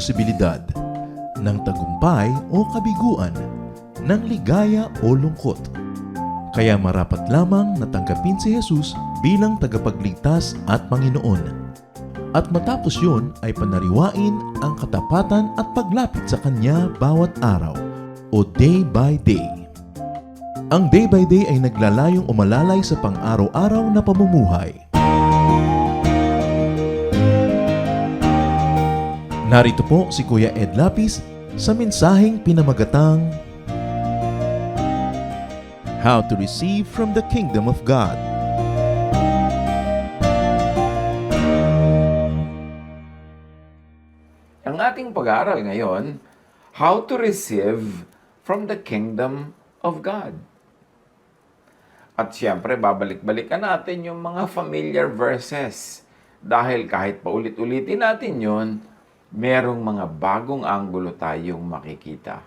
posibilidad ng tagumpay o kabiguan, ng ligaya o lungkot. Kaya marapat lamang natanggapin si Jesus bilang tagapagligtas at Panginoon. At matapos yun ay panariwain ang katapatan at paglapit sa Kanya bawat araw o day by day. Ang day by day ay naglalayong umalalay sa pang-araw-araw na pamumuhay. Narito po si Kuya Ed Lapis sa mensaheng pinamagatang How to Receive from the Kingdom of God. Ang ating pag-aaral ngayon, How to Receive from the Kingdom of God. At siyempre, babalik-balikan natin yung mga familiar verses. Dahil kahit paulit-ulitin natin yun, merong mga bagong anggulo tayong makikita.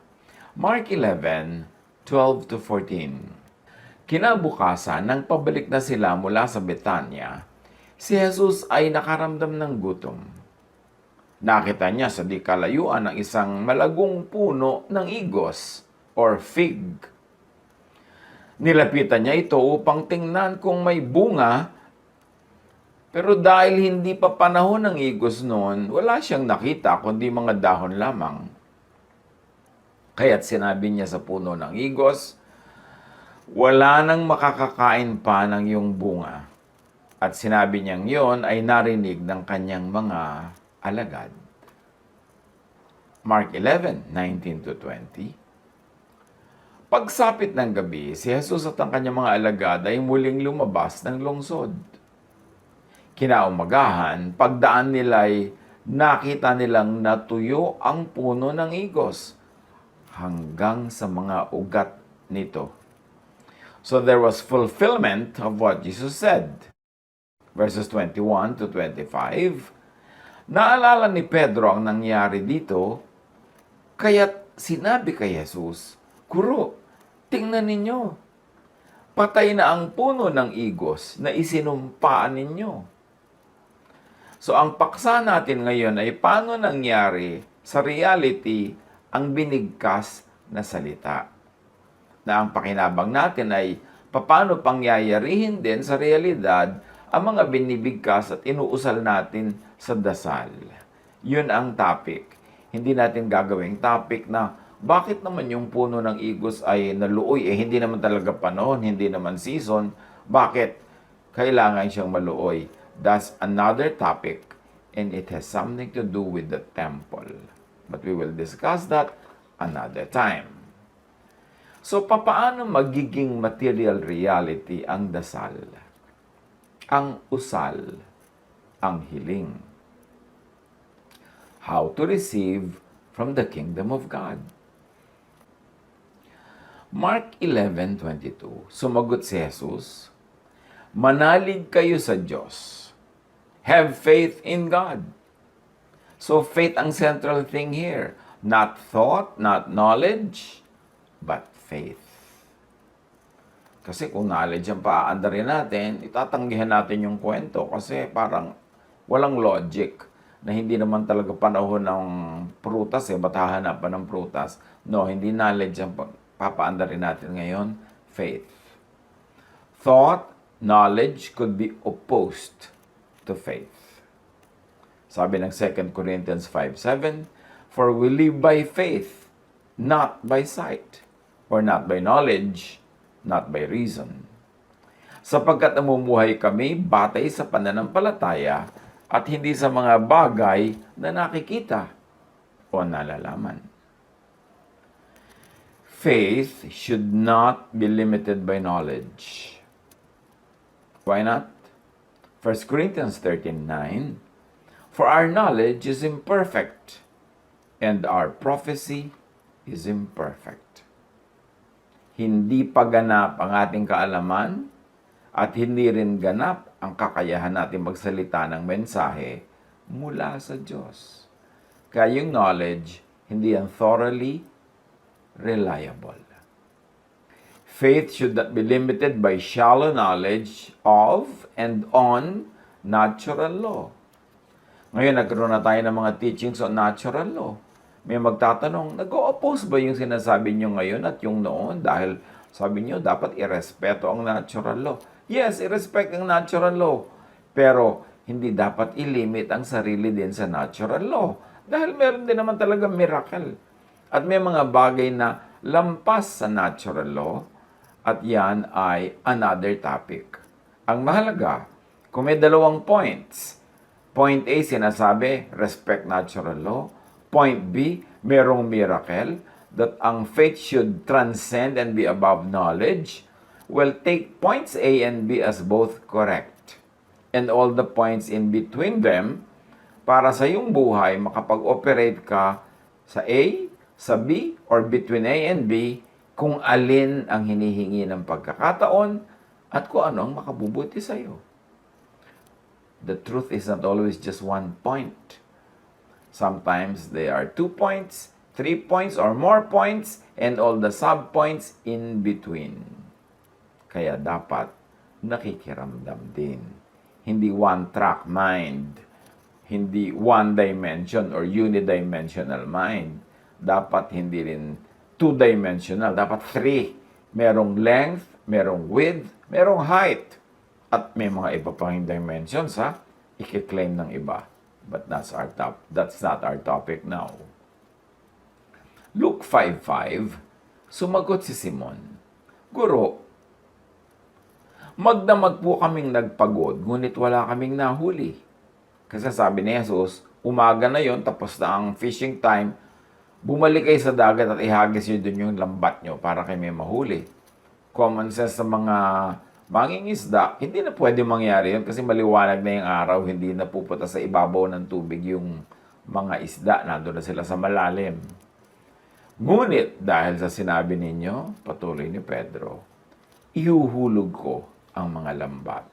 Mark 11:12-14. Kinabukasan, nang pabalik na sila mula sa Betanya, si Jesus ay nakaramdam ng gutom. Nakita niya sa di kalayuan ang isang malagong puno ng igos or fig. Nilapitan niya ito upang tingnan kung may bunga. Pero dahil hindi pa panahon ng igos noon, wala siyang nakita kundi mga dahon lamang. Kaya't sinabi niya sa puno ng igos, wala nang makakakain pa ng iyong bunga. At sinabi niyang yon ay narinig ng kanyang mga alagad. Mark 11:19-20. Pagsapit ng gabi, si Jesus at ang kanyang mga alagad ay muling lumabas ng lungsod. Kinaumagahan, pagdaan nila'y nakita nilang natuyo ang puno ng igos hanggang sa mga ugat nito. So there was fulfillment of what Jesus said. Verses 21-25. Naalala ni Pedro ang nangyari dito, kaya't sinabi kay Jesus, Guro, tingnan ninyo, patay na ang puno ng igos na isinumpaan ninyo. So ang paksa natin ngayon ay paano nangyari sa reality ang binigkas na salita. Na ang pakinabang natin ay paano pangyayarihin din sa realidad ang mga binibigkas at inuusal natin sa dasal. Yun ang topic. Hindi natin gagawing topic na bakit naman yung puno ng igos ay naluoy? Hindi naman talaga panahon, hindi naman season. Bakit kailangan siyang maluoy? That's another topic and it has something to do with the temple. But we will discuss that another time. So, papaano magiging material reality ang dasal? Ang usal, ang hiling. How to receive from the kingdom of God. Mark 11:22. Sumagot si Jesus, manalig kayo sa Diyos. Have faith in God. So faith ang central thing here. Not thought, not knowledge, but faith. Kasi kung knowledge ang paaandarin natin, itatanggihan natin yung kwento kasi parang walang logic na hindi naman talaga panahon ng prutas ba't hahanap pa ng prutas? No, hindi knowledge ang papaandarin natin ngayon, faith. Thought, knowledge could be opposed to faith. Sabi ng 2 Corinthians 5:7, for we live by faith, not by sight, or not by knowledge, not by reason. Sapagkat namumuhay kami batay sa pananampalataya at hindi sa mga bagay na nakikita o nalalaman. Faith should not be limited by knowledge. Why not? 1 Corinthians 13:9, for our knowledge is imperfect, and our prophecy is imperfect. Hindi pa ganap ang ating kaalaman, at hindi rin ganap ang kakayahan natin magsalita ng mensahe mula sa Diyos. Kaya yung knowledge, hindi yan thoroughly reliable. Faith should not be limited by shallow knowledge of and on natural law. Ngayon, nagkaroon na tayo ng mga teachings on natural law. May magtatanong, nag-o-oppose ba yung sinasabi nyo ngayon at yung noon? Dahil sabi nyo, dapat irespeto ang natural law. Yes, irespect ang natural law. Pero, hindi dapat ilimit ang sarili din sa natural law. Dahil meron din naman talaga miracle. At may mga bagay na lampas sa natural law. At yan ay another topic. Ang mahalaga, kung may dalawang points, Point A, sinasabi, respect natural law. Point B, merong miracle that ang faith should transcend and be above knowledge. Well, take points A and B as both correct. And all the points in between them, para sa iyong buhay, makapag-operate ka sa A, sa B, or between A and B, kung alin ang hinihingi ng pagkakataon at kung ano ang makabubuti sa iyo. The truth is not always just one point. Sometimes there are 2 points, 3 points, or more points, and all the sub-points in between. Kaya dapat nakikiramdam din. Hindi one-track mind. Hindi one-dimension or unidimensional mind. Dapat hindi rin two-dimensional. Dapat 3. Merong length, merong width, merong height. At may mga iba pang dimensions, i-claim ng iba. But that's not our topic now. Luke 5:5, sumagot si Simon, Guro, magdamag po kaming nagpagod, ngunit wala kaming nahuli. Kasi sabi ni Jesus, umaga na yon, tapos na ang fishing time, bumalik kayo sa dagat at ihagis nyo dun yung lambat nyo para kayo may mahuli. Common sense sa mga mangingisda, hindi na pwede mangyari yun kasi maliwanag na yung araw, hindi na pupunta sa ibabaw ng tubig yung mga isda, nandun na sila sa malalim. Ngunit, dahil sa sinabi ninyo, patuloy ni Pedro, ihuhulog ko ang mga lambat.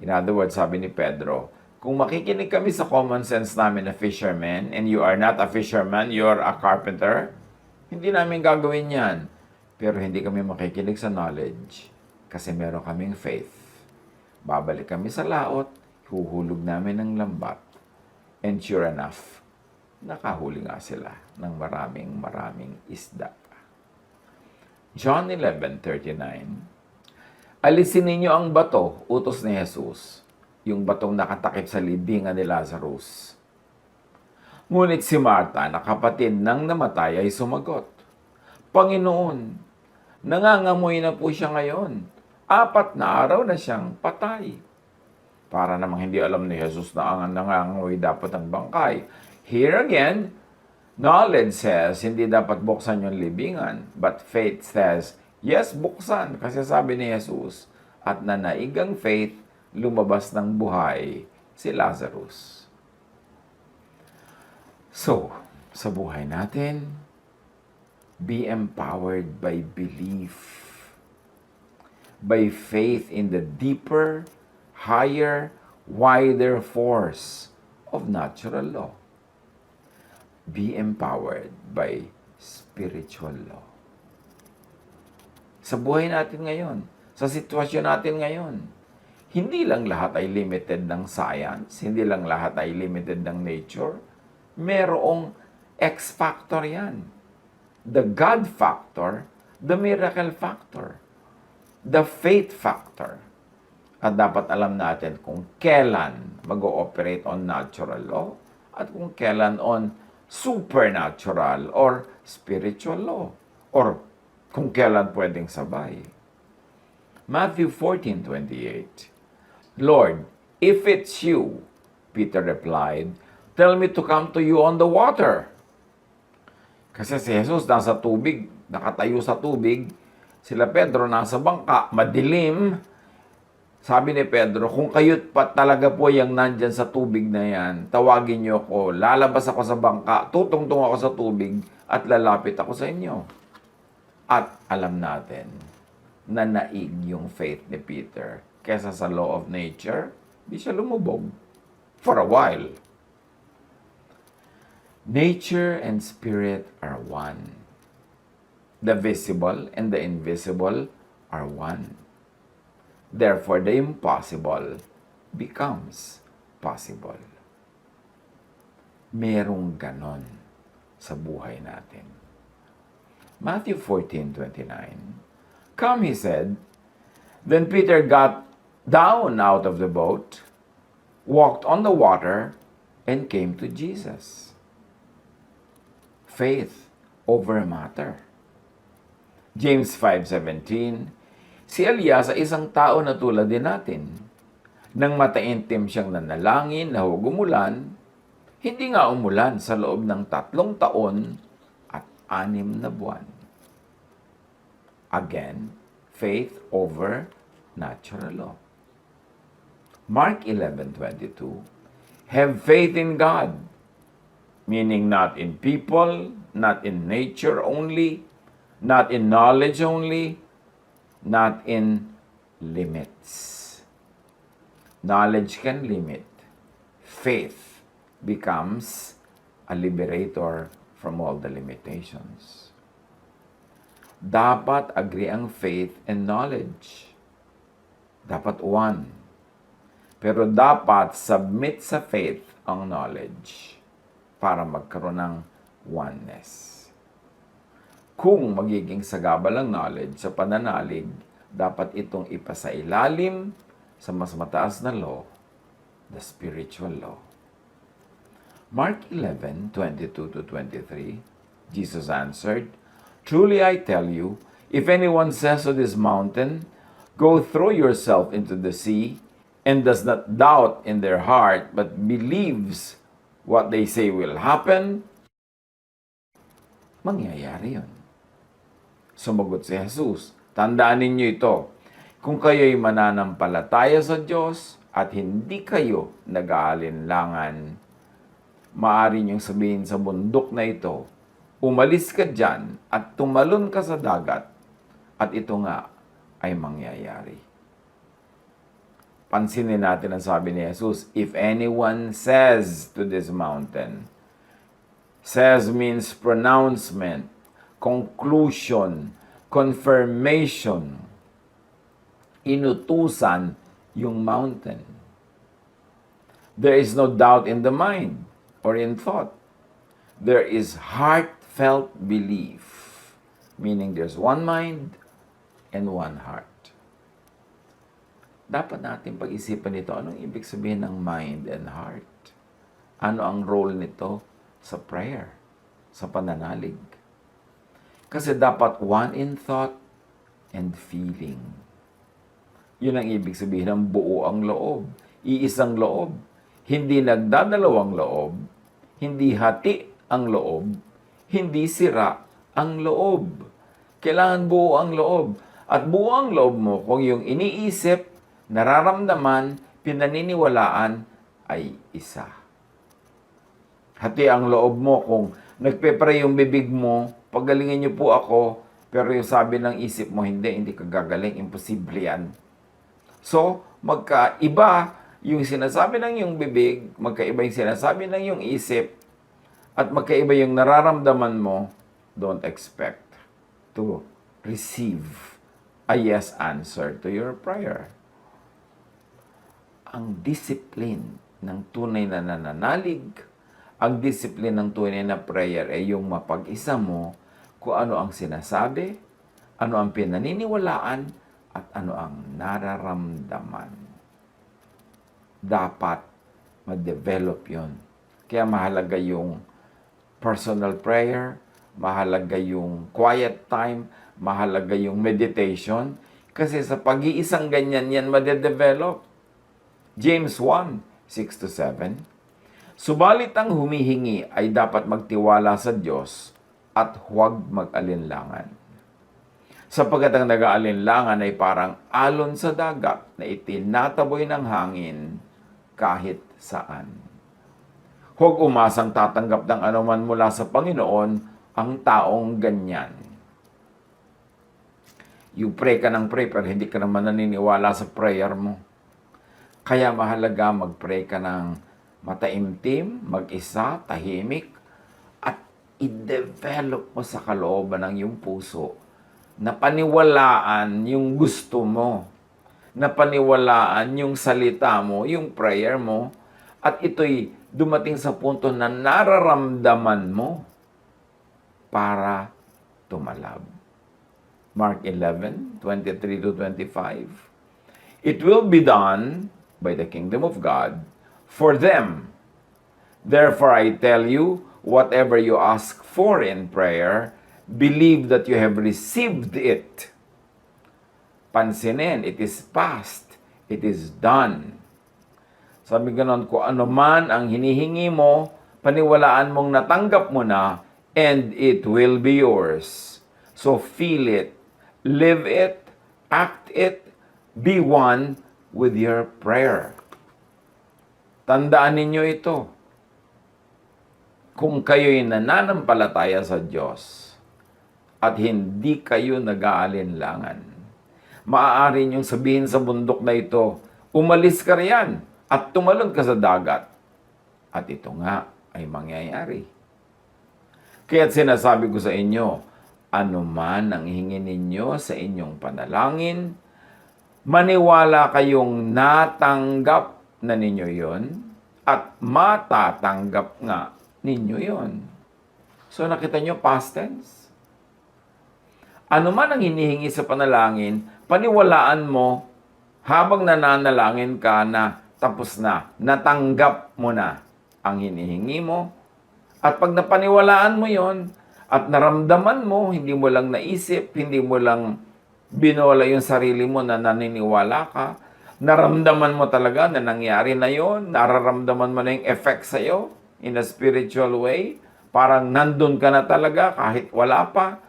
In other words, sabi ni Pedro, kung makikinig kami sa common sense namin na fisherman, and you are not a fisherman, you are a carpenter, hindi namin gagawin yan. Pero hindi kami makikinig sa knowledge. Kasi meron kaming faith. Babalik kami sa laot, huhulog namin ng lambat. And sure enough, nakahuli nga sila ng maraming isda. John 11:39, alisin ninyo ang bato, utos ni Jesus, yung batong nakatakip sa libingan ni Lazarus. Ngunit si Martha, na kapatid ng namatay, ay sumagot, Panginoon, nangangamoy na po siya ngayon. 4 na araw na siyang patay. Para namang hindi alam ni Jesus na ang nangangamoy dapat ang bangkay. Here again, knowledge says hindi dapat buksan yung libingan. But faith says, yes, buksan. Kasi sabi ni Jesus, at nanaigang faith, lumabas ng buhay si Lazarus. So, sa buhay natin, be empowered by belief. By faith in the deeper, higher, wider force of natural law. Be empowered by spiritual law. Sa buhay natin ngayon, sa sitwasyon natin ngayon, hindi lang lahat ay limited ng science, hindi lang lahat ay limited ng nature, merong X factor yan. The God factor, the miracle factor, the faith factor. At dapat alam natin kung kailan mag-ooperate on natural law at kung kailan on supernatural or spiritual law or kung kailan pwedeng sabay. Matthew 14:28, Lord, if it's you, Peter replied, tell me to come to you on the water. Kasi si Jesus nasa tubig, nakatayo sa tubig, sila Pedro nasa bangka, madilim. Sabi ni Pedro, kung kayo't pa talaga po yung nandyan sa tubig na yan, tawagin niyo ako, lalabas ako sa bangka, tutungtong ako sa tubig, at lalapit ako sa inyo. At alam natin, na naig yung faith ni Peter. Kesa sa law of nature, di siya lumubog. For a while. Nature and spirit are one. The visible and the invisible are one. Therefore, the impossible becomes possible. merong ganon sa buhay natin. Matthew 14:29. Come, he said. Then Peter got down out of the boat, walked on the water, and came to Jesus. Faith over matter. James 5:17. Si Elias ay isang tao na tulad din natin. Nang mataimtim siyang nanalangin na huwag umulan, hindi nga umulan sa loob ng 3 taon at 6 na buwan. Again, faith over natural law. Mark 11:22. Have faith in God, meaning not in people, not in nature only, not in knowledge only, not in limits. Knowledge can limit. Faith becomes a liberator from all the limitations. Dapat agree ang faith and knowledge. Dapat one. Pero dapat submit sa faith ang knowledge para magkaroon ng oneness. Kung magiging sagabal ang knowledge sa pananalig, dapat itong ipasailalim sa mas mataas na law, the spiritual law. Mark 11:22-23, Jesus answered, Truly I tell you, if anyone says to this mountain, Go throw yourself into the sea, and does not doubt in their heart, but believes what they say will happen, mangyayari yun. Sumagot si Jesus, tandaan ninyo ito, kung kayo'y mananampalataya sa Diyos at hindi kayo nag-aalinlangan, maaari niyong sabihin sa bundok na ito, umalis ka dyan at tumalon ka sa dagat, at ito nga ay mangyayari. Pansinin natin ang sabi ni Jesus, if anyone says to this mountain, says means pronouncement, conclusion, confirmation, inutusan yung mountain. There is no doubt in the mind or in thought. There is heartfelt belief, meaning there's one mind and one heart. Dapat natin pag-isipan nito, anong ibig sabihin ng mind and heart? Ano ang role nito sa prayer, sa pananalig? Kasi dapat one in thought and feeling. Yun ang ibig sabihin ng buo ang loob. Iisang loob. Hindi nagdadalawang loob. Hindi hati ang loob. Hindi sira ang loob. Kailangan buo ang loob. At buo ang loob mo kung yung iniisip, nararamdaman, pinaniniwalaan ay isa. Hati ang loob mo kung nagpe-pray yung bibig mo, pagalingan niyo po ako, pero yung sabi ng isip mo, hindi ka gagaling, imposible yan. So, magkaiba yung sinasabi ng yung bibig, magkaiba yung sinasabi ng yung isip, at magkaiba yung nararamdaman mo, don't expect to receive a yes answer to your prayer. Ang discipline ng tunay na nananalig, ang discipline ng tunay na prayer ay yung mapag-isa mo kung ano ang sinasabi, ano ang pinaniniwalaan, at ano ang nararamdaman. Dapat ma-develop yun. Kaya mahalaga yung personal prayer, mahalaga yung quiet time, mahalaga yung meditation, kasi sa pag-iisang ganyan yan ma-develop. James 1:6-7. Subalit ang humihingi ay dapat magtiwala sa Diyos at huwag mag-alinlangan. Sapagkat ang nag-aalinlangan ay parang alon sa dagat na itinataboy ng hangin kahit saan. Huwag umasang tatanggap ng anuman mula sa Panginoon ang taong ganyan. You pray ka ng pray pero hindi ka naman naniniwala sa prayer mo. Kaya mahalaga mag-pray ka ng mataimtim, mag-isa, tahimik, at i-develop mo sa kalooban ng iyong puso na paniwalaan yung gusto mo, na paniwalaan yung salita mo, yung prayer mo, at ito'y dumating sa punto na nararamdaman mo para tumalab. Mark 11:23 to 25. It will be done by the kingdom of God for them. Therefore I tell you, whatever you ask for in prayer, believe that you have received it. Pansinin, it is past. It is done. Sabi ganon, kung ano man ang hinihingi mo, paniwalaan mong natanggap mo na, and it will be yours. So feel it, live it, act it, be one with your prayer. Tandaan ninyo ito. Kung kayo'y nananampalataya sa Diyos at hindi kayo nag-aalinlangan, maaari niyong sabihin sa bundok na ito, umalis ka riyan at tumalon ka sa dagat. At ito nga ay mangyayari. Kaya't sinasabi ko sa inyo, ano man ang hingin ninyo sa inyong panalangin, maniwala kayong natanggap na ninyo yon at matatanggap nga ninyo yon. So nakita nyo, past tense. Ano man ang hinihingi sa panalangin, paniwalaan mo habang nananalangin ka na tapos na, natanggap mo na ang hinihingi mo. At pag napaniwalaan mo yon at naramdaman mo, hindi mo lang naisip, hindi mo lang binola yung sarili mo na naniniwala ka, naramdaman mo talaga na nangyari na yon, nararamdaman mo na yung effect sa'yo in a spiritual way, parang nandun ka na talaga kahit wala pa,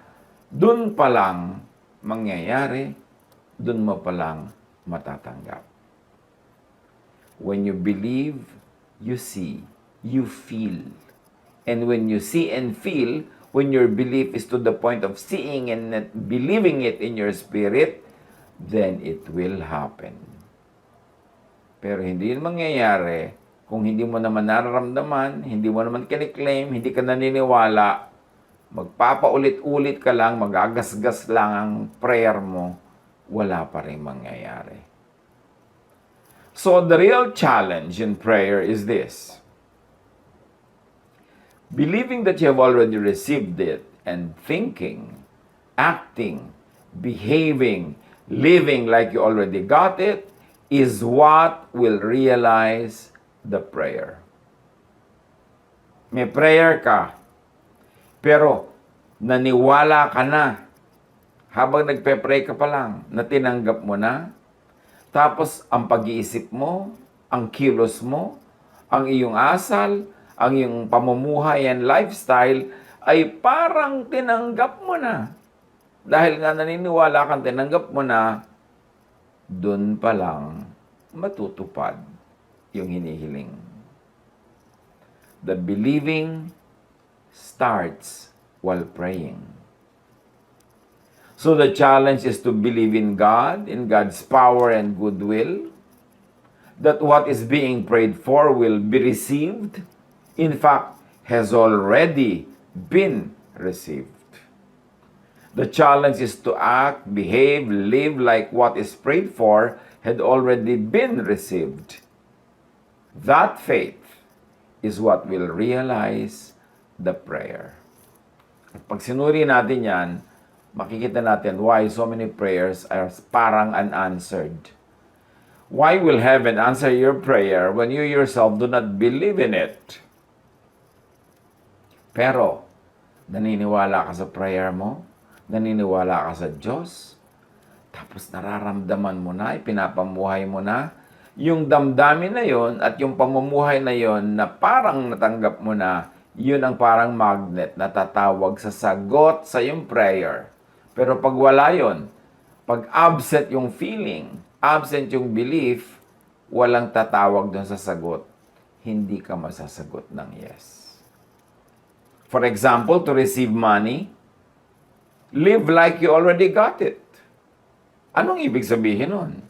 dun pa lang mangyayari, dun mo pa lang matatanggap. When you believe, you see, you feel. And when you see and feel, when your belief is to the point of seeing and believing it in your spirit, then it will happen. Pero hindi yun mangyayari kung hindi mo naman nararamdaman, hindi mo naman kiniklaim, hindi ka naniniwala, magpapaulit-ulit ka lang, magagasgas lang ang prayer mo, wala pa rin mangyayari. So the real challenge in prayer is this. Believing that you have already received it and thinking, acting, behaving, living like you already got it is what will realize the prayer. May prayer ka, pero naniwala ka na habang nagpe-pray ka pa lang na tinanggap mo na. Tapos, ang pag-iisip mo, ang kilos mo, ang iyong asal, ang iyong pamumuhay and lifestyle ay parang tinanggap mo na. Dahil nga naniniwala kang tinanggap mo na, dun pa lang matutupad yung hinihiling. The believing starts while praying. So the challenge is to believe in God, in God's power and goodwill, that what is being prayed for will be received, in fact, has already been received. The challenge is to act, behave, live like what is prayed for had already been received. That faith is what will realize the prayer. At pag sinuri natin yan, makikita natin why so many prayers are parang unanswered. Why will heaven answer your prayer when you yourself do not believe in it? Pero, naniniwala ka sa prayer mo, naniniwala ka sa Diyos, tapos nararamdaman mo na, ipinapamuhay mo na, yung damdamin na yon at yung pamumuhay na yon na parang natanggap mo na, yun ang parang magnet na tatawag sa sagot sa yung prayer. Pero pag wala yun, pag absent yung feeling, absent yung belief, walang tatawag doon sa sagot, hindi ka masasagot ng yes. For example, to receive money, live like you already got it. Anong ibig sabihin nun?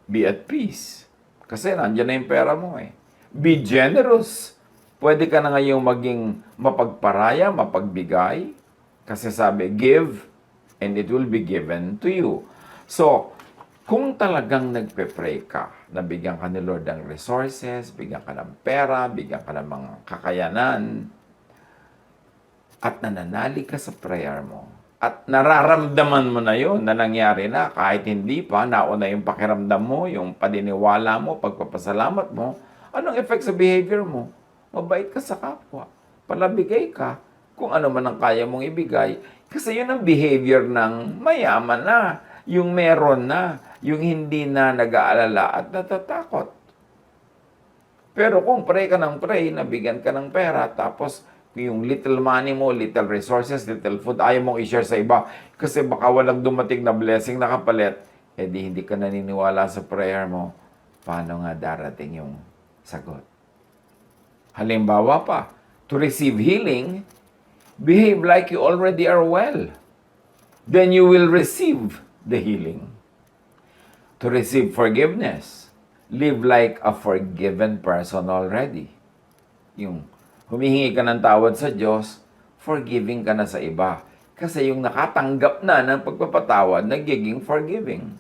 Be at peace. Kasi nandiyan na yung pera mo eh. Be generous. Pwede ka na ngayong maging mapagparaya, mapagbigay. Kasi sabi, give, and it will be given to you. So, Kung talagang nagpe-pray ka, nabigyan ka ni Lord ng resources, bigyan ka ng pera, bigyan ka ng mga kakayanan, at nananalig ka sa prayer mo, at nararamdaman mo na yon na nangyari na, kahit hindi pa, nauna yung pakiramdam mo, yung paniniwala mo, pagpapasalamat mo, anong effect sa behavior mo? Mabait ka sa kapwa, palabigay ka, kung ano man ang kaya mong ibigay, kasi yun ang behavior ng mayaman na, yung meron na, yung hindi na nag-aalala at natatakot. Pero kung pray ka ng pray, nabigyan ka ng pera, tapos yung little money mo, little resources, little food, ayaw mong i-share sa iba kasi baka walang dumating na blessing na kapalit, di hindi ka naniniwala sa prayer mo, paano nga darating yung sagot? Halimbawa pa, to receive healing, behave like you already are well. Then you will receive the healing. To receive forgiveness, live like a forgiven person already. Yung humihingi ka ng tawad sa Diyos, forgiving ka na sa iba. Kasi yung nakatanggap na ng pagpapatawad, nagiging forgiving.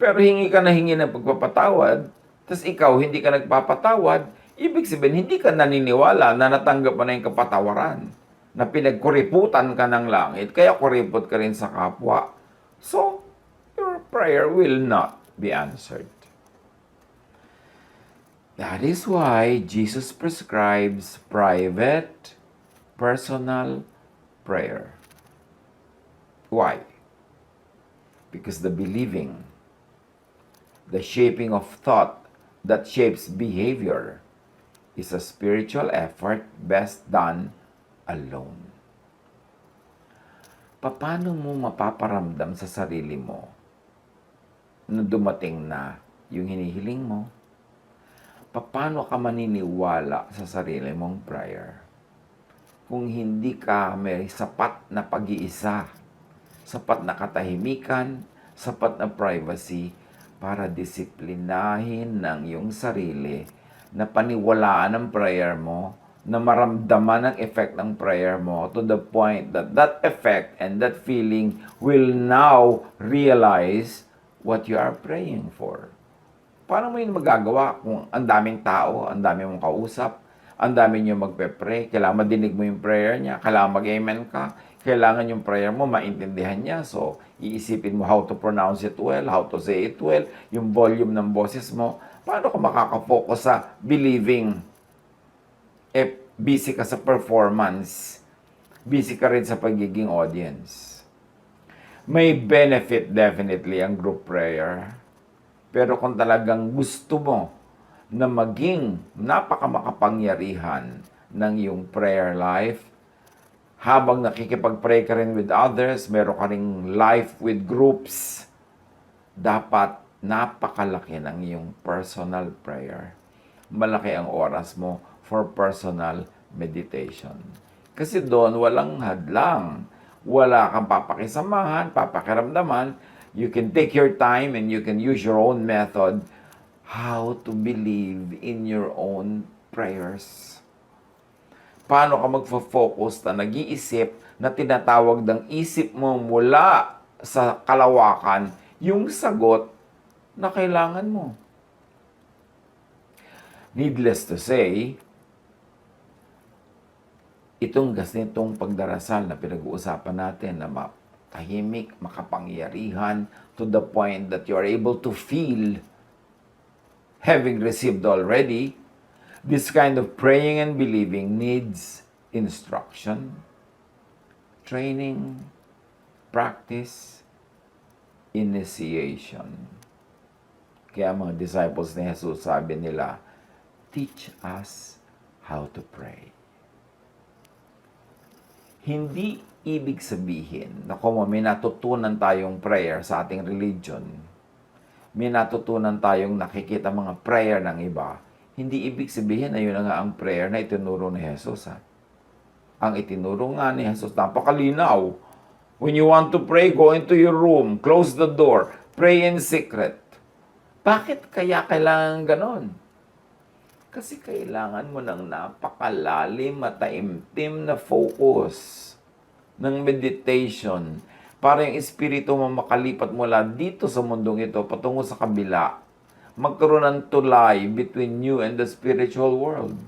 Pero hingi ka na hingi ng pagpapatawad, tapos ikaw hindi ka nagpapatawad, ibig sabihin hindi ka naniniwala na natanggap mo na yung kapatawaran. Na pinagkuriputan ka ng langit, kaya kuripot ka rin sa kapwa. So, your prayer will not be answered. That is why Jesus prescribes private, personal prayer. Why? Because the believing, the shaping of thought that shapes behavior is a spiritual effort best done alone. Paano mo mapaparamdam sa sarili mo na dumating na yung hinihiling mo? Paano ka maniniwala sa sarili mong prayer kung hindi ka may sapat na pag-iisa, sapat na katahimikan, sapat na privacy para disiplinahin ng iyong sarili na paniwalaan ang prayer mo, na maramdaman ang effect ng prayer mo to the point that that effect and that feeling will now realize what you are praying for. Paano mo yun magagawa kung ang daming tao, ang daming mong kausap, ang dami niyo magpe-pray, kailangan madinig mo yung prayer niya, kailangan mag-amen ka, kailangan yung prayer mo maintindihan niya. So, iisipin mo how to pronounce it well, how to say it well, yung volume ng boses mo. Paano ka makaka-focus sa believing? Busy ka sa performance, busy ka rin sa pagiging audience. May benefit definitely ang group prayer. Pero kung talagang gusto mo na maging napakamakapangyarihan ng iyong prayer life, habang nakikipag-pray ka rin with others, meron ka ring life with groups, dapat napakalaki ng iyong personal prayer. Malaki ang oras mo for personal meditation. Kasi doon walang hadlang. Wala kang papakisamahan, papakiramdaman. You can take your time and you can use your own method how to believe in your own prayers. Paano ka magfo-focus na nag-iisip na tinatawag ng isip mo mula sa kalawakan yung sagot na kailangan mo. Needless to say, itong ganitong pagdarasal na pinag-uusapan natin na tahimik, makapangyarihan to the point that you are able to feel having received already, this kind of praying and believing needs instruction, training, practice, initiation. Kaya mga disciples ni Jesus, sabi nila, teach us how to pray. Hindi ibig sabihin na kung may natutunan tayong prayer sa ating religion, may natutunan tayong nakikita mga prayer ng iba, hindi ibig sabihin na yun na nga ang prayer na itinuro ni Jesus. Ang itinuro nga ni Jesus, napakalinaw. When you want to pray, go into your room, close the door, pray in secret. Bakit kaya kailangan ganon? Kasi kailangan mo ng napakalalim, mataimtim na focus ng meditation para yung espiritu mo makalipat mula dito sa mundong ito patungo sa kabila. Magkaroon ng tulay between you and the spiritual world.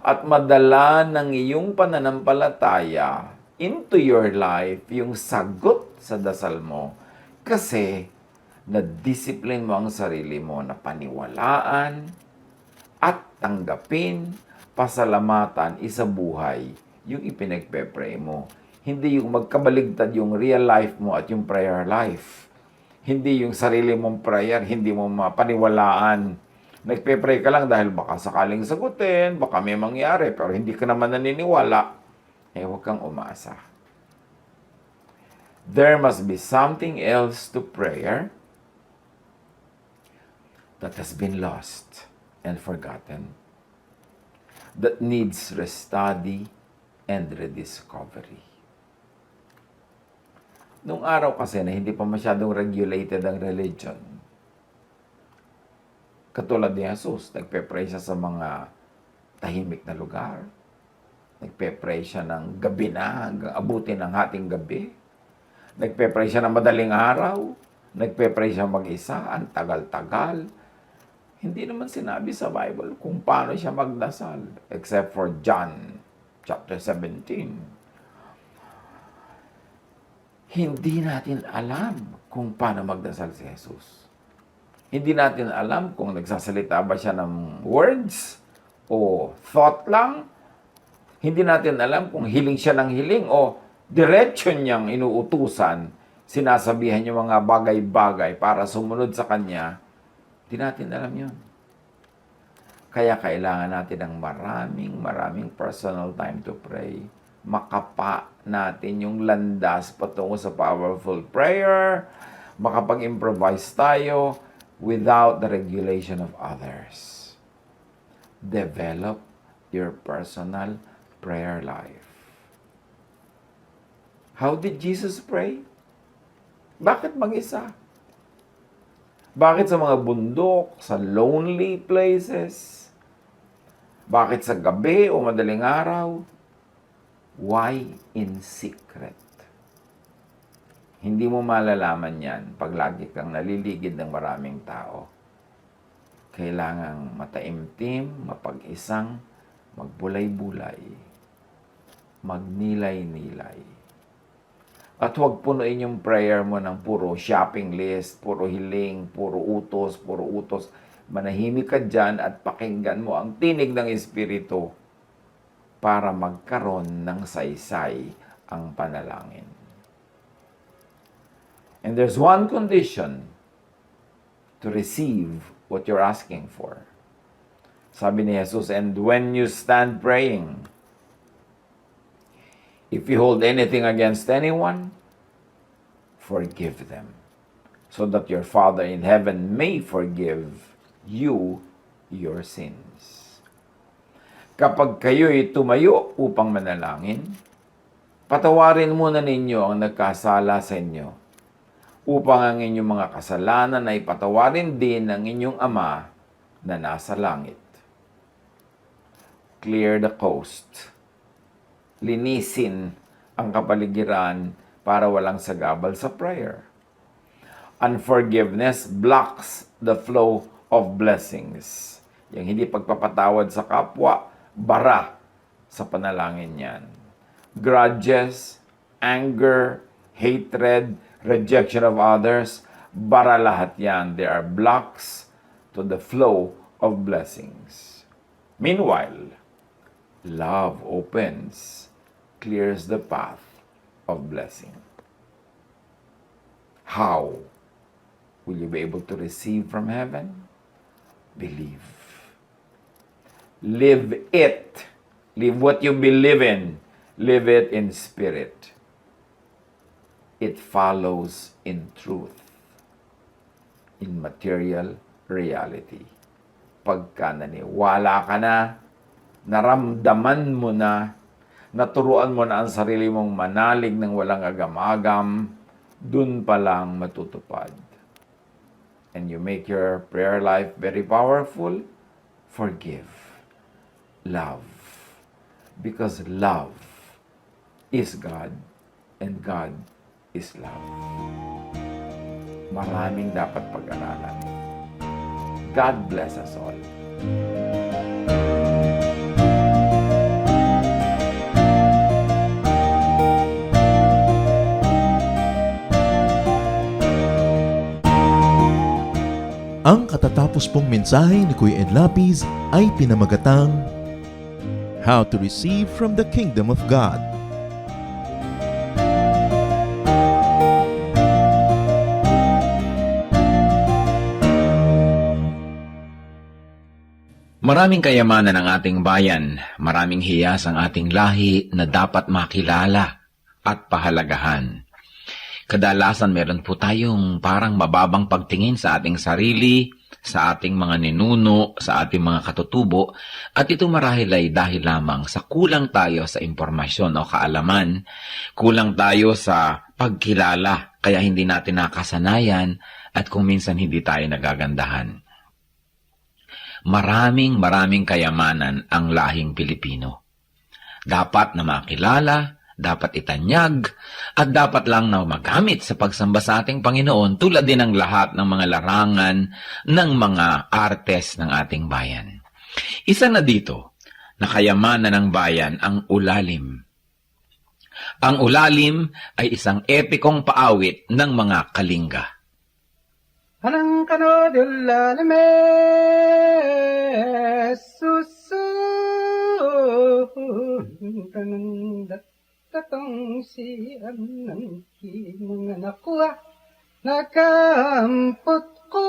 At madala ng iyong pananampalataya into your life yung sagot sa dasal mo. Kasi na-discipline mo ang sarili mo na paniwalaan at tanggapin, pasalamatan, isabuhay yung ipinagpe-pray mo. Hindi yung magkabaligtad yung real life mo at yung prayer life. Hindi yung sarili mong prayer, hindi mo mapaniwalaan. Nagpe-pray ka lang dahil baka sakaling sagutin, baka may mangyari, pero hindi ka naman naniniwala, huwag kang umasa. There must be something else to prayer that has been lost and forgotten, that needs restudy and rediscovery. Nung araw kasi na hindi pa masyadong regulated ang religion, katulad ni Jesus, nagpe-pray siya sa mga tahimik na lugar. Nagpe-pray siya ng gabi na, hanggang abutin ng hating gabi. Nagpe-pray siya ng madaling araw. Nagpe-pray siya mag-isa, ang tagal-tagal. Hindi naman sinabi sa Bible kung paano siya magdasal, except for John chapter 17. Hindi natin alam kung paano magdasal si Jesus. Hindi natin alam kung nagsasalita ba siya ng words o thought lang. Hindi natin alam kung hiling siya ng hiling o diretso niyang inuutusan, sinasabihan yung mga bagay-bagay para sumunod sa kanya. Hindi natin alam yun. Kaya kailangan natin ng maraming personal time to pray. Makapa natin yung landas patungo sa powerful prayer, makapag-improvise tayo without the regulation of others. Develop your personal prayer life. How did Jesus pray? Bakit mag-isa? Bakit sa mga bundok, sa lonely places? Bakit sa gabi o madaling araw? Why in secret? Hindi mo malalaman yan pag lagi kang naliligid ng maraming tao. Kailangang mataimtim, mapag-isang, magbulay-bulay, magnilay-nilay. At huwag punuin yung prayer mo ng puro shopping list, puro hiling, puro utos. Manahimik ka dyan at pakinggan mo ang tinig ng Espiritu para magkaroon ng saysay ang panalangin. And there's one condition to receive what you're asking for. Sabi ni Jesus, and when you stand praying, if you hold anything against anyone, forgive them, so that your Father in heaven may forgive you your sins. Kapag kayo'y tumayo upang manalangin, patawarin muna ninyo ang nagkasala sa inyo, upang ang inyong mga kasalanan ay patawarin din ng inyong Ama na nasa langit. Clear the coast. Linisin ang kapaligiran para walang sagabal sa prayer. Unforgiveness blocks the flow of blessings. Yung hindi pagpapatawad sa kapwa, bara sa panalangin yan. Grudges, anger, hatred, rejection of others, bara lahat yan. They are blocks to the flow of blessings. Meanwhile, love opens, clears the path of blessing. How will you be able to receive from heaven? Believe. Live it. Live what you believe in. Live it in spirit. It follows in truth, in material reality. Pagka naniwala ka na, naramdaman mo na, naturuan mo na ang sarili mong manalig ng walang agam-agam, dun pa lang matutupad. And you make your prayer life very powerful, forgive. Love. Because love is God and God is love. Maraming dapat pag-aralan. God bless us all. Ang katatapos pong mensahe ni Kuya Ed Lapiz ay pinamagatang How to Receive from the Kingdom of God. Maraming kayamanan ang ating bayan, maraming hiyas ang ating lahi na dapat makilala at pahalagahan. Kadalasan meron po tayong parang mababang pagtingin sa ating sarili, sa ating mga ninuno, sa ating mga katutubo, at ito marahil ay dahil lamang sa kulang tayo sa impormasyon o kaalaman, kulang tayo sa pagkilala, kaya hindi natin nakasanayan at kung minsan hindi tayo nagagandahan. Maraming kayamanan ang lahing Pilipino. Dapat na makilala, dapat itanyag, at dapat lang na magamit sa pagsamba sa ating Panginoon tulad din ng lahat ng mga larangan ng mga artes ng ating bayan. Isa na dito, na kayamanan ng bayan ang ulalim. Ang ulalim ay isang epikong paawit ng mga Kalinga. Anang kano dilalame susu tanang datang si anang mga nakuha nakampot ko.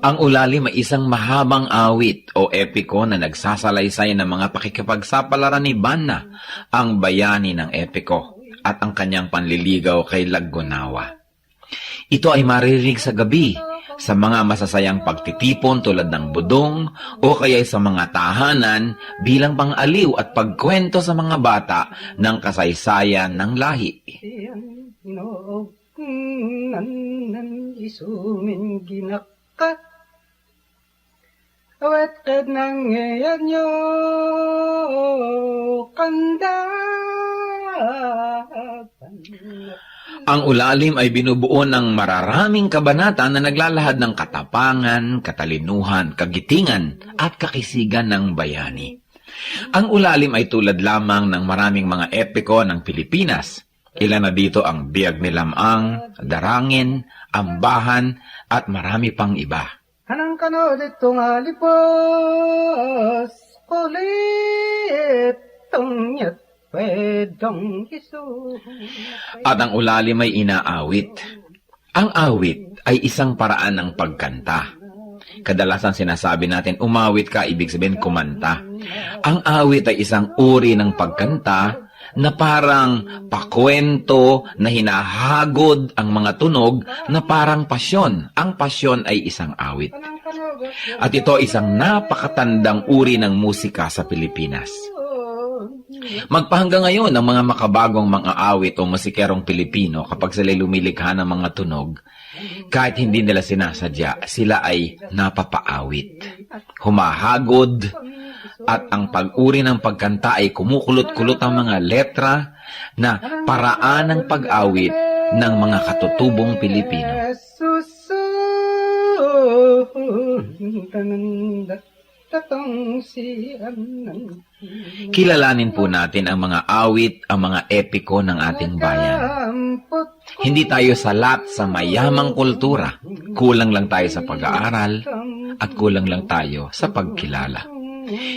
Ang ulalim ay isang mahabang awit o epiko na nagsasalaysay ng mga pakikipagsapalaran ni Banna, ang bayani ng epiko, at ang kanyang panliligaw kay Laggunawa. Ito ay maririnig sa gabi, sa mga masasayang pagtitipon tulad ng budong o kaya sa mga tahanan bilang pang-aliw at pagkwento sa mga bata ng kasaysayan ng lahi. Siyan nan isumin ginakat awet kad nang ngayon nyo kanda. Ang ulalim ay binubuo ng mararaming kabanata na naglalahad ng katapangan, katalinuhan, kagitingan at kakisigan ng bayani. Ang ulalim ay tulad lamang ng maraming mga epiko ng Pilipinas. Ilan na dito ang Biyag ni Lamang, Darangin, Ambahan at marami pang iba. Anang kano dito nga lipos kulit tong pwedong isu. At ang ulalim ay inaawit. Ang awit ay isang paraan ng pagkanta. Kadalasan sinasabi natin, umawit ka, ibig sabihin kumanta. Ang awit ay isang uri ng pagkanta na parang pakwento na hinahagod ang mga tunog na parang pasyon. Ang pasyon ay isang awit. At ito isang napakatandang uri ng musika sa Pilipinas. Magpahanggang ngayon ang mga makabagong mga awit o musikerong Pilipino kapag sila lumilikha ng mga tunog, kahit hindi nila sinasadya, sila ay napapaawit, humahagod, at ang pag-uri ng pagkanta ay kumukulot-kulot ang mga letra na paraan ng pag-awit ng mga katutubong Pilipino. Kilalanin po natin ang mga awit, ang mga epiko ng ating bayan. Hindi tayo salat sa mayamang kultura. Kulang lang tayo sa pag-aaral at kulang lang tayo sa pagkilala.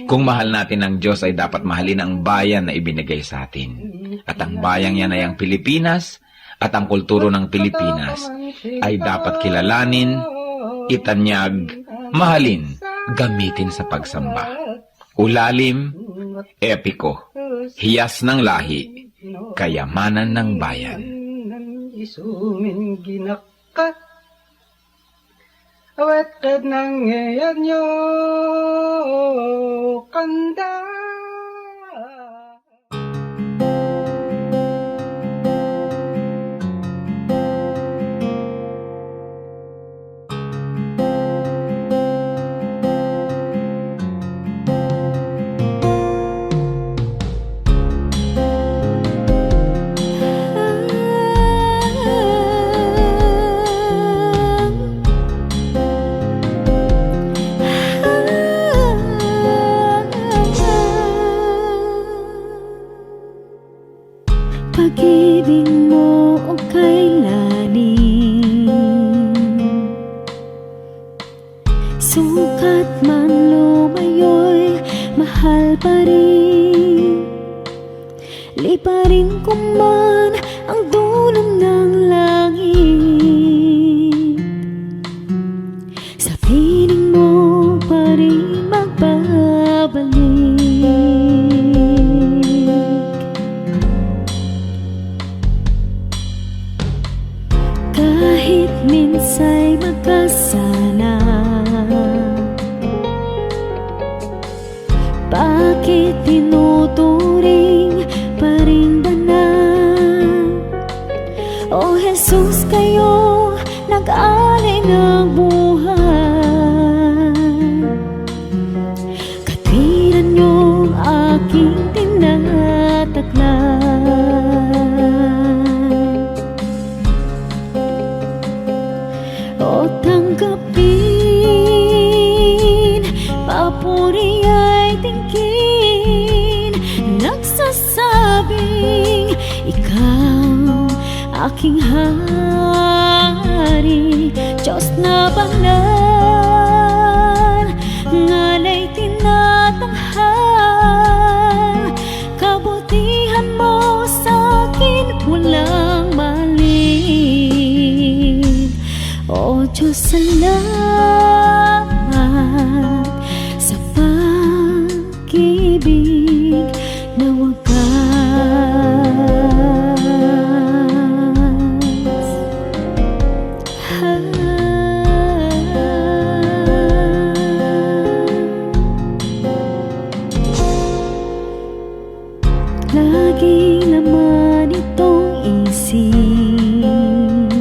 Kung mahal natin ang Diyos ay dapat mahalin ang bayan na ibinigay sa atin. At ang bayang yan ay ang Pilipinas at ang kulturo ng Pilipinas ay dapat kilalanin, itanyag, mahalin, gamitin sa pagsamba. Ulalim, epiko, hiyas ng lahi, kayamanan ng bayan. Isumin ginakat awet kad nang ngayon nyo kanda. piling mo o kailanin, sukat man lumayo'y mahal pa rin. Liparin ko man ang dulo ng langit, sa piling mo pa rin magbabalik. Kahit minsa'y magkasala, bakit tinuturing pa rin banal? O Jesus, kayo nag-alay ng buhay, katwiran niyong aking tinataglay. O tanggapin, papuri ay tingkin, nagsasabing ikaw aking hari, Diyos na banal, ngalay tinatanghal. Kabutihan mo sa'kin walang mali. O Diyos, salamat sa pag-ibig na wagas. Laging laman itong isip,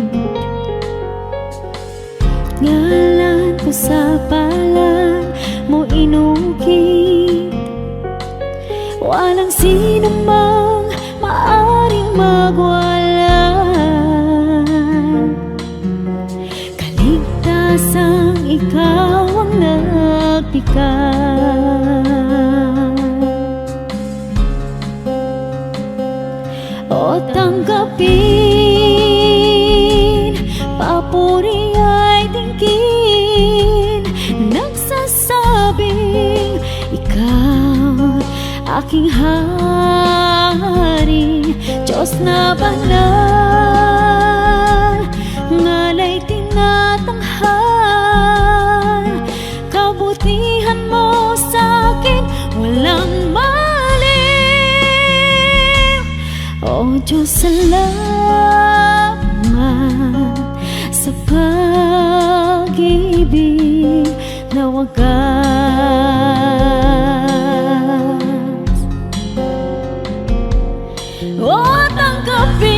ngalan ko sa palad mo inukit. Walang sino mang maaring magwala, kaligtasang ikaw ang nagtikay. O tanggapin, papuri ay tingkin, nagsasabing ikaw aking hari, Diyos na banal, ngalay tinatanghal. Kabutihan mo sa'kin walang mali. O Diyos, salamat sa pag-ibig na wagas. O tanggapin,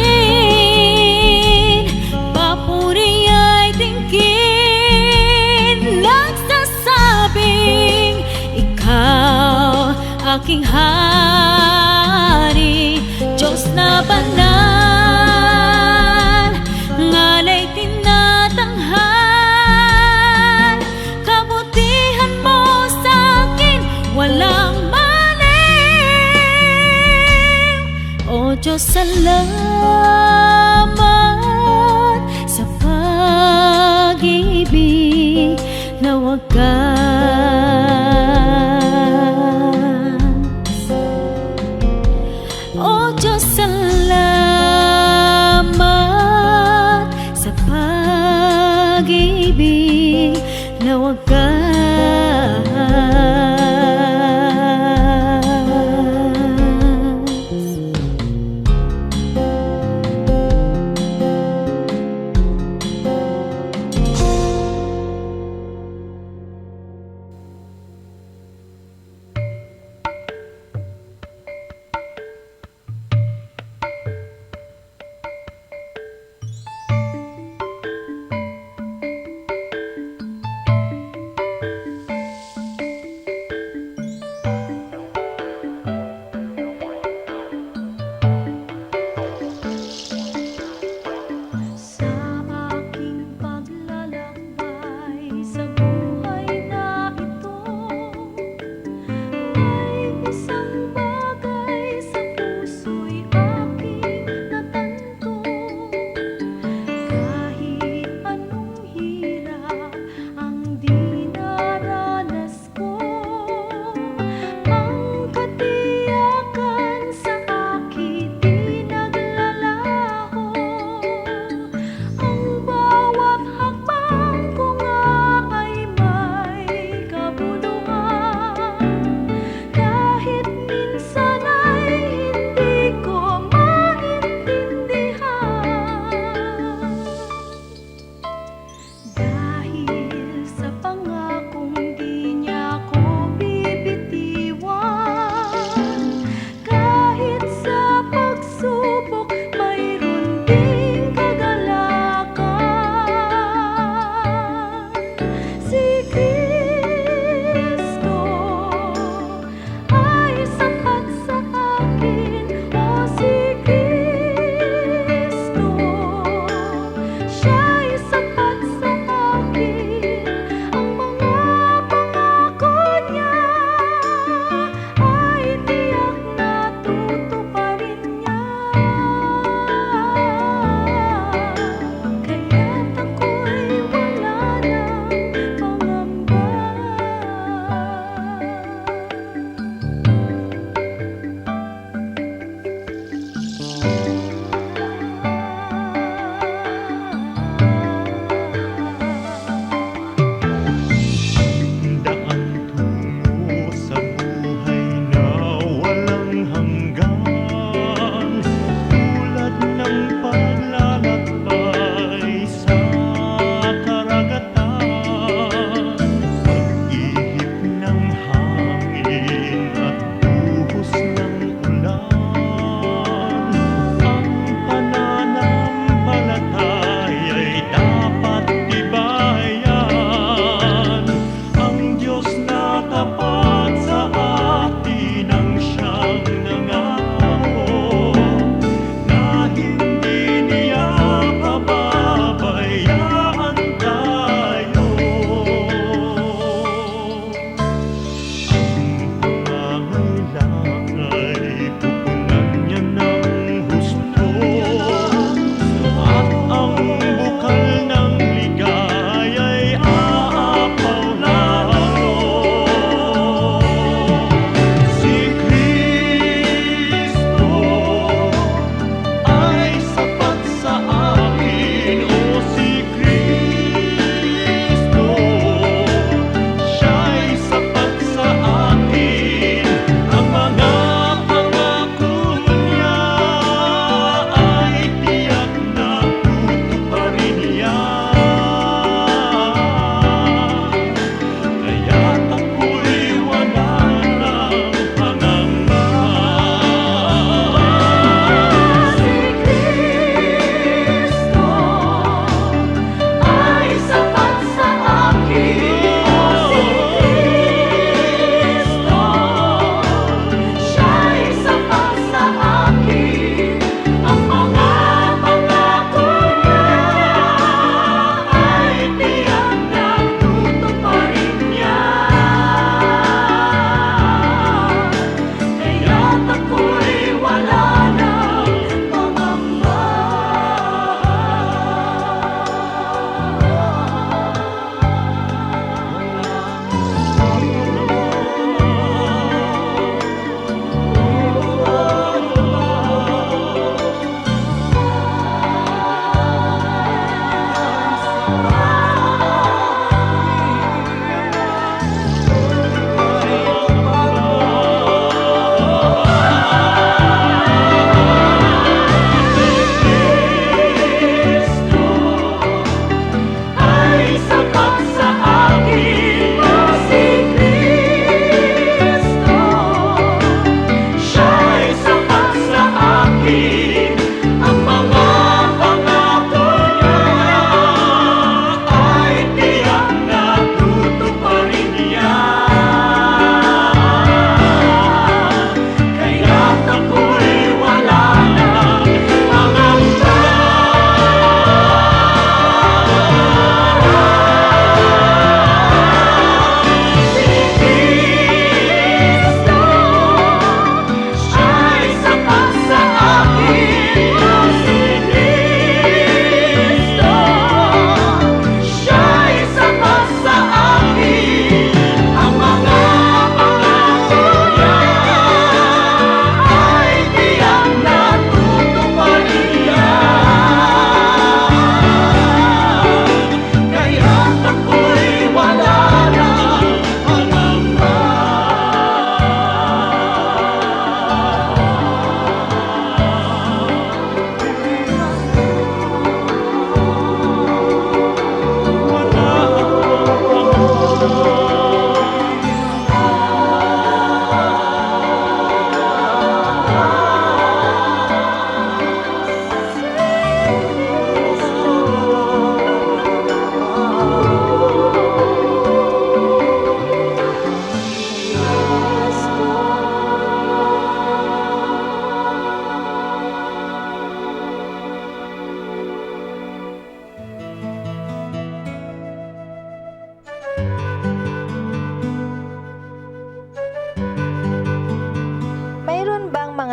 papuri ay tingkin, nagsasabing ikaw aking hari, Diyos na banal, ngalay tinatanghal. Kabutihan mo sa'kin walang mali. O Diyos, salamat sa pag-ibig na wagas. O Diyos, salamat sa pag-ibig na wagas.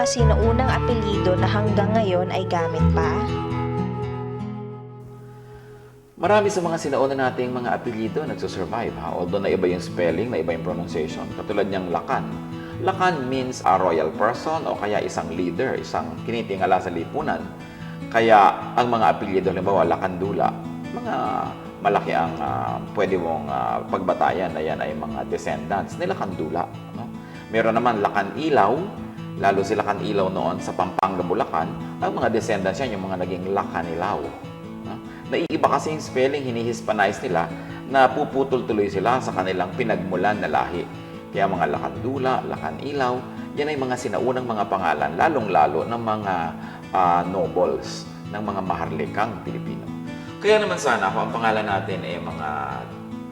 mga sinaunang apelyido na hanggang ngayon ay gamit pa? Marami sa mga sinauna nating mga apelyido nagsusurvive, ha? Although na iba yung spelling, na iba yung pronunciation. Katulad niyang Lacan. Lacan means a royal person o kaya isang leader, isang kinitingala sa lipunan. Kaya ang mga apelyido, halimbawa Lacandula, mga malaki ang pwede mong pagbatayan na yan ay mga descendants ni Lacandula. No? Meron naman Lacanilaw, lalo si Lacanilaw noon sa Pampanga, Bulacan, ang mga descendants yan, yung mga naging Lacanilaw. No? Naiiba kasi yung spelling, hinihispanize nila, na puputol tuloy sila sa kanilang pinagmulan na lahi. Kaya mga Lacandula, Lacanilaw, yan ay mga sinaunang mga pangalan, lalong-lalo ng mga nobles, ng mga maharlikang Pilipino. Kaya naman sana kung ang pangalan natin ay mga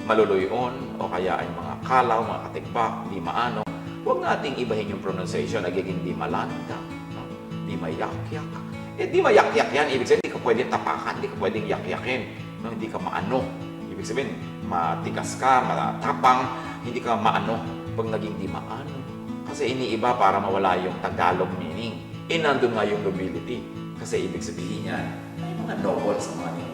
Maluluyon o kaya ay mga Kalaw, mga Katigbak, Di Maano, huwag nating ibahin yung pronunciation, nagiging Di Malanta, no? Di Mayakyak. Di Mayakyak yan, ibig sabihin, hindi ka pwedeng tapakan, hindi ka pwedeng yakyakin, no? Hindi ka maano. Ibig sabihin, matigas ka, matapang, hindi ka maano pag naging Di Maano. Kasi iniiba para mawala yung Tagalog meaning. Nandun nga yung nobility. Kasi ibig sabihin yan, ay mga nobles ang mga ninuno.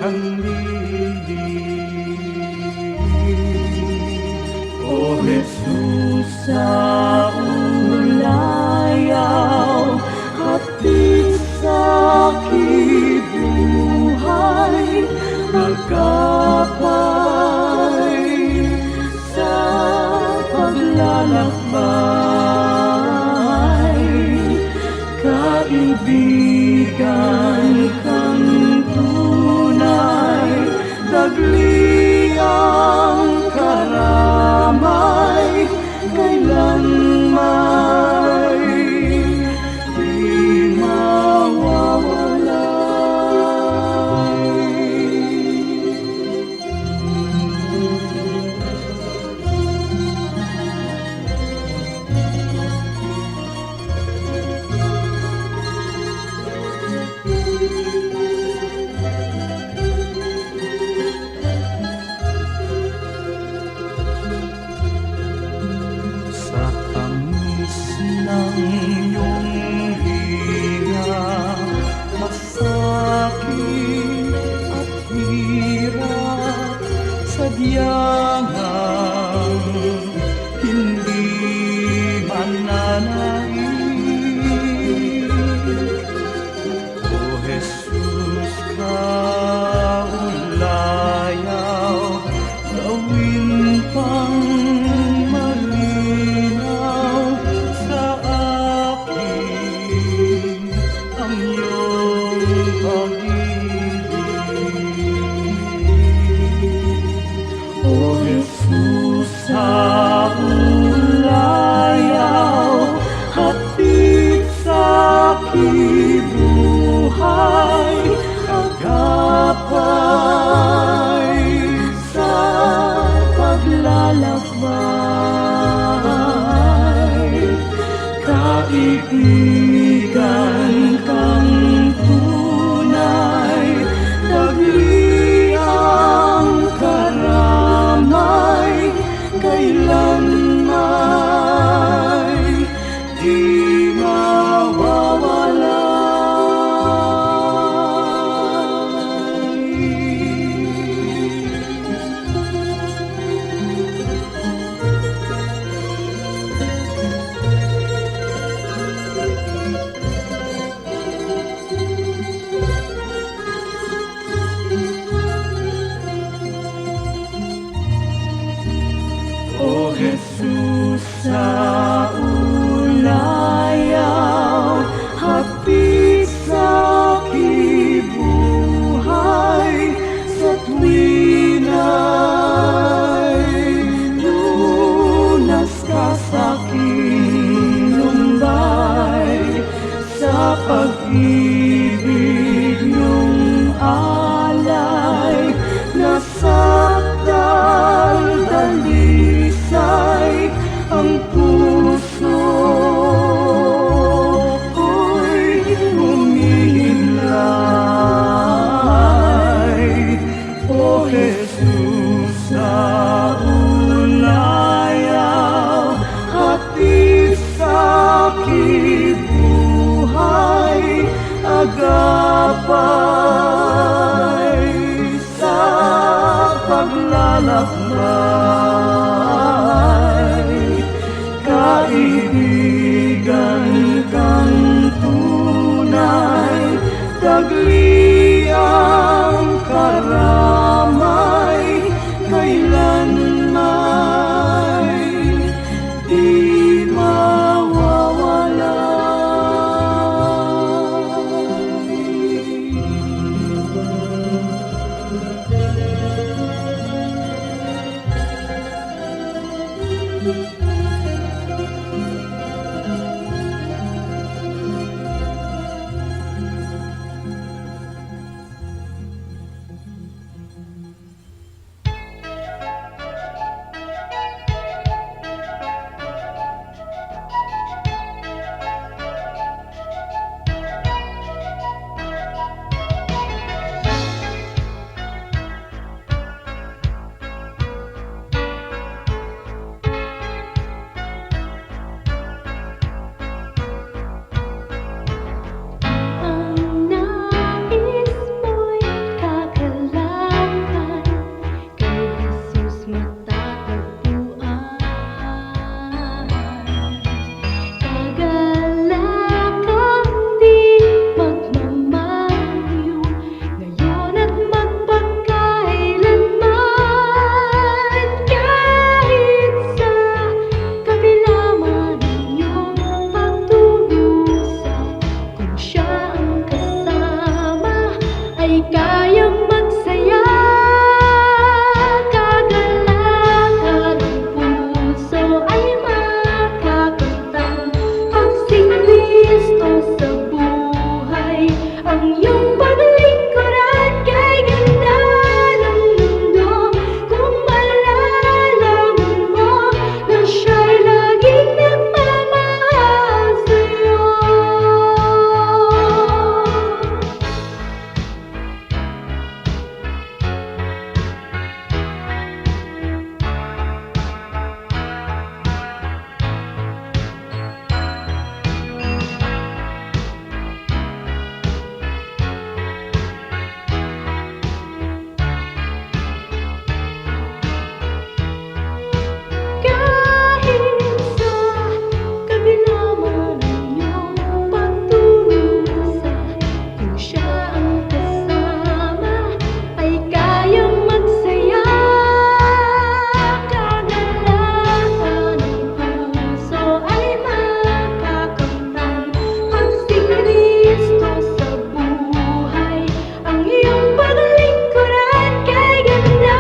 O Jesus sa ulayaw, hatid sa kibuhay, magkapay sa paglalakbay. Kaibigan kang tunay, dagli ang karamay, kailan may di sa tamis ng iyong higa, masakit at hirap, sadyang hindi mananaig. O Jesus kaulayaw, gawin pang malinaw sa akin ang iyong pag-ibig. O Jesus sa ulayaw, hatid sa kibuhay, agapay sa paglalakbay. Kaibigan kang tunay, dagli ang karamay, kailan may di O Jesus sa ulayaw, hatid sa kibuhay, sa tuwin ay lunas ka sa aking lumbay, sa pag-ibig niyong alay, nasa daldalisay ang puso ay kayang magsaya. Kagalakan ng puso ay makakanta. Pagsing Kristo sa buhay, ang iyong paglingkuran kay ganda ng mundo. Kung malalaman mo na siya'y laging nagmamahal sa'yo. Kahit sa kabila man ang iyong pagdurusa, kung siya ang kasama, ay kayang magsaya. Kagalakan ng puso ay makakamtan. Pagsing Kristo sa buhay, ang iyong paglingkuran kay ganda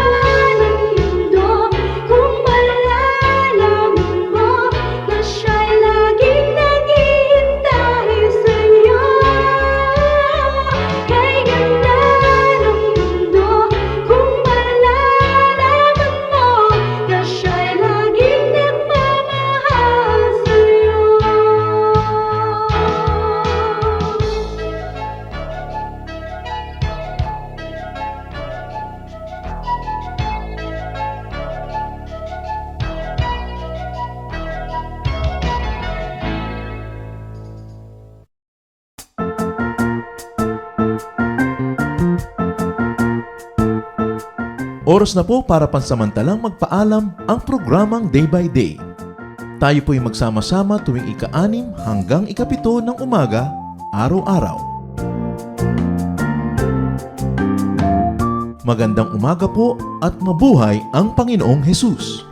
ng mundo. Kung malalaman mo na siya'y laging naghihintay sa'yo. Kay ganda ng mundo. Kung malalaman mo na siya'y laging nagmamahal sa'yo. Oras na po para pansamantalang magpaalam ang programang Day by Day. Tayo po'y magsama-sama tuwing ika-6 hanggang ika-7 ng umaga, araw-araw. Magandang umaga po at mabuhay ang Panginoong Hesus!